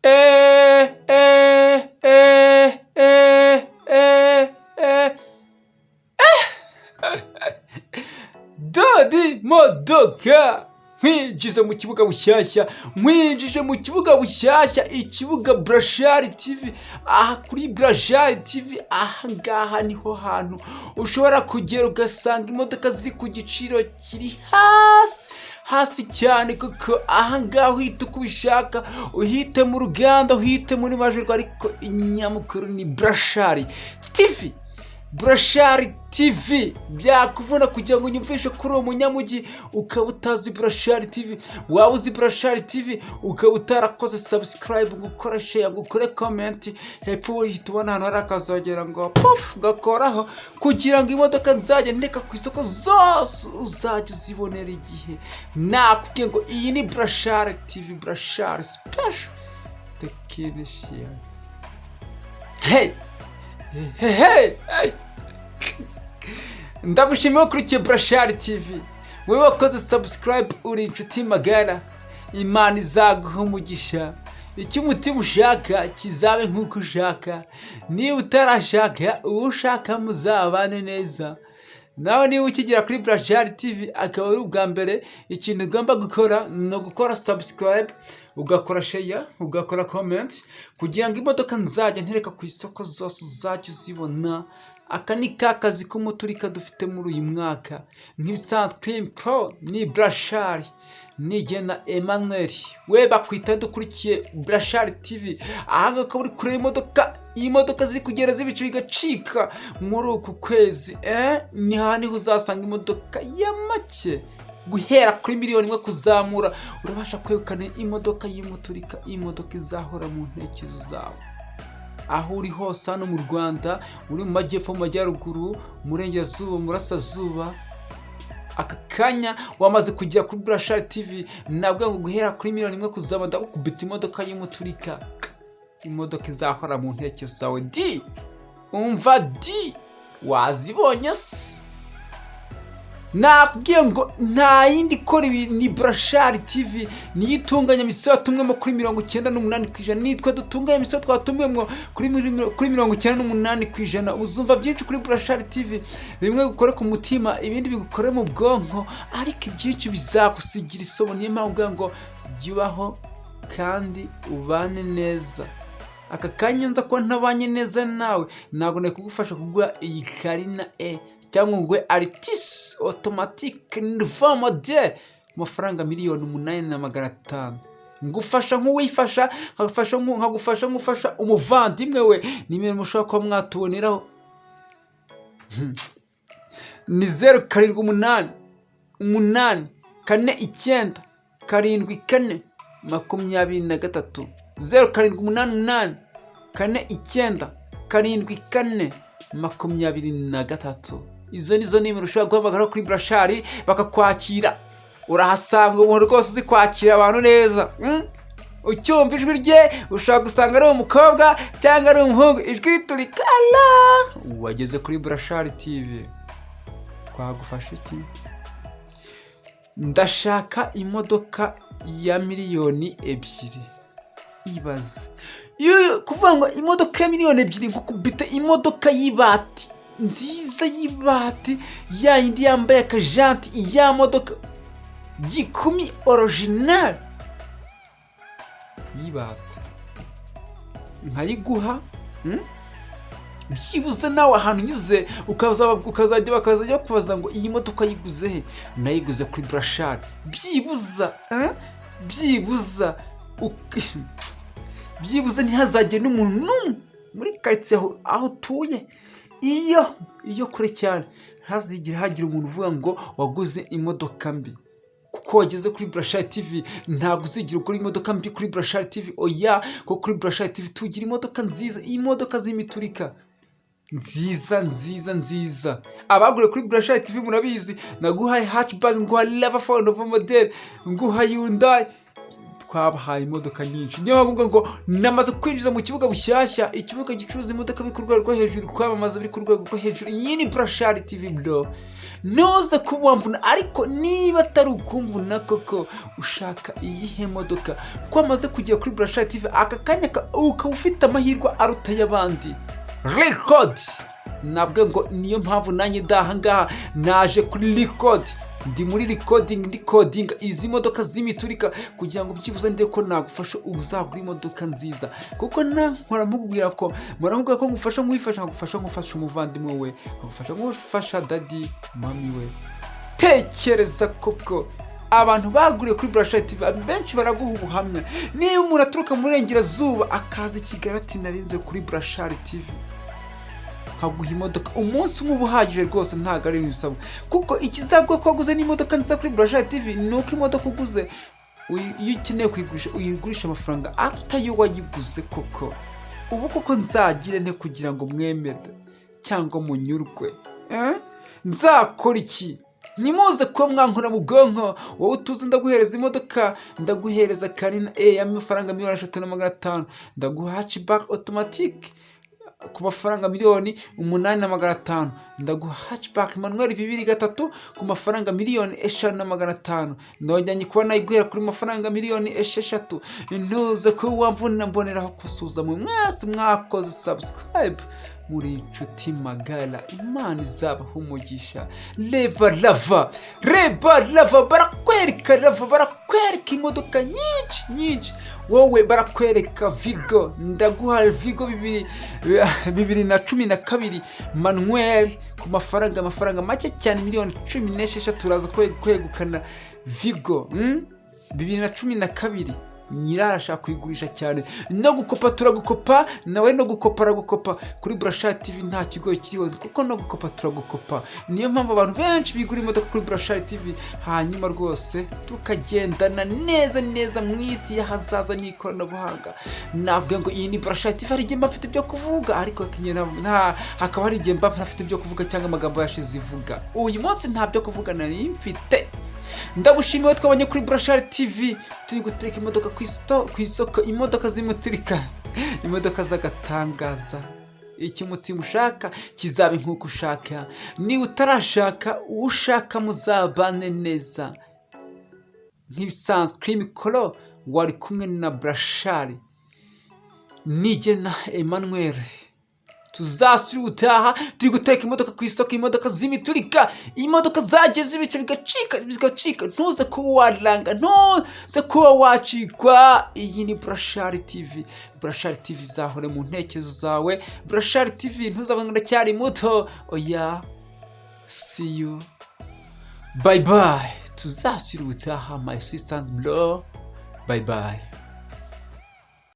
Eh, eh, eh, eh, eh, eh. Dodi modoka mwinjiza mu kibuga bushyashya, mwinjije mu kibuga bushyashya, ikibuga Brashari TV. Aha kuri Brashari TV, aha ngaha niho hantu ushobora kugera ugasanga imodoka ziri ku giciro kiri hasi cyane, kuko aha ngaha uhita uko ubishaka, uhite mu ruganda, uhite muri majorwa, ariko inyamukuru ni Brashari TV. Brashari TV byakuvuna kugira ngo unyumvishe kuri uwo munyamujyi ukaba utazi Brashari TV. Waba uzi Brashari TV ukaba utarakoze subscribe, ngo ukore share, ngo ukore comment, hepfo uhita ubona ahantu hari akazogera ngo puff gakoraho, kugira ngo imodoka nzajya ndeka ku isoko zose uzajya uzibonera igihe. Nakubwiye ngo iyi ni Brashari TV, Brashari special technician. Hey ndagushimiye ukurikiye Brashari TV. Wowe wakoze subscribe uri inshuti magara, Imana izaguha umugisha. Icyo umutima ushaka kizabe nk'uko ushaka. Niba utarashaka, uwo ushaka muzabane neza. Nawe niba ukigera kuri Brashari TV akaba ari ubwa mbere, ikintu ugomba gukora ni ugukora subscribe, ugakora share, ugakora comment, kugira ngo imodoka nzajya ntereka ku isoko zose uzajya uzibona. Aka ni ka kazi k'umuturika dufite muri uyu mwaka. Nk'ibisanzwe Cream Pro ni Brashari, nigena Emmanuel. We bakwita dukurikiye Brashari TV. Aha ngaha ukaba uri kureba imodoka ziri kugera z'ibice bigacika muri uku kwezi. Ni haniho uzasanga imodoka ya make guhera kuri miliyoni imwe kuzamura. Urabasha kwegukana imodoka y'umuturika, imodoka izahora mu ntekerezo zawe. Aho uri hose hano mu Rwanda, uri mu majyepfo, mu majyaruguru, Murengerazuba, Murasirazuba, aka kanya wamaze kugera kuri Brashari TV. Nabwo ngo guhera kuri miliyoni imwe kuzamura ndakubita imodoka y'umuturika, imodoka izahora mu ntekerezo zawe. Umva wazibonye se? Nakubwiye ngo nta yindi ikora ibi ni Brashari TV. Niyo itunganya imisoro tumwemo kuri 98%. Nitwe dutunganya imisoro twatumwemo kuri 98%. Uzumva byinshi kuri Brashari TV, bimwe gukora ku mutima, ibindi bigukore mu bwonko, ariko ibyinshi bizagusigira isomo. Niyo mpamvu ngo byubaho kandi ubane neza. Aka kanya nza ko ntabanye neza nawe, ntabwo nakugufasha kugura iyi Carina E cyangwa ngo Altis automatique nouveau modèle ku mafaranga 8,500,000. Ngufasha nk'uwifasha, nkagufasha umuvandimwe we. Nimero mushobora kuba mwatuboneraho ni 0788 49 74 23. 0788 49 74 23. Izo nizo nimero ushobora guhamagara kuri Brashari bakakwakira. Urahasanga umuntu rwose uzi kwakira abantu neza. Ucyumva ijwi rye ushobora gusanga ari umukobwa cyangwa ari umuhungu, ijwi riturikala. Wageze kuri Brashari TV, twagufasha iki? Ndashaka imodoka ya miliyoni 2. Ibaze kuvuga ngo imodoka ya miliyoni 2 ngukubita imodoka y'ibati nziza y'ibati, ya yindi yambaye akajanti, ya modoka gikumi original y'ibati, nkayiguha. Byibuze nawe ahantu unyuze ukazajya bakubaza ngo iyi modoka yiguze he? Nayiguze kuri Brashari. Byibuze ntihazajye n'umuntu n'umwe muri quartier aho utuye, iyo kure cyane, ntazigire hagira umuntu uvuga ngo waguze imodoka mbi kuko wageze kuri Brashari TV. Ntabwo uzigira ukora imodoka mbi kuri Brashari TV, oya, kuko kuri Brashari TV tugira imodoka nziza, imodoka z'imiturika nziza. Abagure kuri Brashari TV murabizi, naguhaye hatchback, nguhaye RAV4 nouveau modèle, nguhaye Hyundai, twabahaye imodoka nyinshi. Niyo bavuga ngo namaze kwinjiza mu kibuga bushyashya, ikibuga gicuruza imodoka biri ku rwego rwo hejuru, kwamamaza biri ku rwego rwo hejuru. Iyi ni Brashari TV bro. ntuze kuba wamvuna, ariko niba atari ukumvuna koko ushaka iyihe modoka ko amaze kugera kuri Burashari TV aka kanya ukaba ufite amahirwe aruta y'abandi. Record nabwo ngo niyo mpamvu nanjye ndahangaha naje kuri Record, ndi muri recording izi modoka z'imiturika kugira ngo byibuze ndebe ko nagufasha uzagura imodoka nziza, kuko nkora mubwira ko ngufasha ngufasha umuvandimwe we, ngufasha daddy mami we. Tekereza koko abantu baguriye kuri Burashari TV benshi baraguha ubuhamya. Niba umuntu aturuka mu Burengerazuba akaza i Kigali ati narinze kuri Burashari TV, kaguha imodoka umunsi umwe ubuhagije rwose, ntago ari ibisabwa, kuko ikizabwa ko waguze n'imodoka nziza kuri Burashari TV nuko imodoka uguze iyo ukeneye kuyigurisha uyigurisha amafaranga atayo wayiguze. Koko ubu koko nzagire nte kugira ngo mwemere cyangwa munyurwe? Nzakora iki? Nimuze kuba mwankora mu bwonko. Wowe utuze ndaguhereza imodoka, ndaguhereza Carina y'amafaranga 3,500,000, ndaguha hatchback automatic ku mafaranga 8,500,000, ndaguha hatchback manuel 2.3 ku mafaranga 5,500,000, ndongera kuba nayiguhera kuri mafaranga 6,000,000. Ntuze ko wamvuna mboneraho kusuza mu mwese mwakoze subscribe muri inshuti magara. Imana izabaho umugisha. Reba lava barakwereka imodoka nyinshi. Wowe barakwereka Vigo, ndaguha Vigo 2012 manuel ku mafaranga make cyane 16,000,000. turaza kwegukana Vigo 2012. Nyirara ashaka kuyigurisha cyane, no gukopa turagukopa, nawe no gukopa aragukopa. Kuri Burashari TV nta kigo kiriho, kuko no gukopa turagukopa. Niyo mpamvu abantu benshi bigura imodoka kuri Burashari TV, hanyuma rwose tukagendana neza mu isi y'ahazaza n'ikoranabuhanga. Nabwo ngo iyi ni Burashari TV, hari igihe mba mfite ibyo kuvuga, ariko hakaba hari igihe mba ntafite ibyo kuvuga cyangwa amagambo yashize ivuga. Uyu munsi nta byo kuvuga nari mfite. Ndagushimiye twabanye kuri Burashari TV, turi gutereka imodoka ku isoko, imodoka z'imiturika, imodoka z'agatangaza. Icyo umutima ushaka kizabe nk'uko ushaka. Ni utarashaka ushaka muzabane neza. Nk'ibisanzwe Cream Color wari kumwe na Burashari, nije na Emmanuel. Tuzasubira utaha turi guteka imodoka ku isoko, imodoka z'imiturika, imodoka zageze ibice bigacika. Ntuze kuba waranga, ntuze kuba wacikwa. Iyi ni Burashari TV. Burashari TV izahore mu ntekerezo zawe. Burashari TV ntuzabanga ndacyari muto. Oya, see you, bye bye. Tuzasubira utaha my sister and bro, bye bye.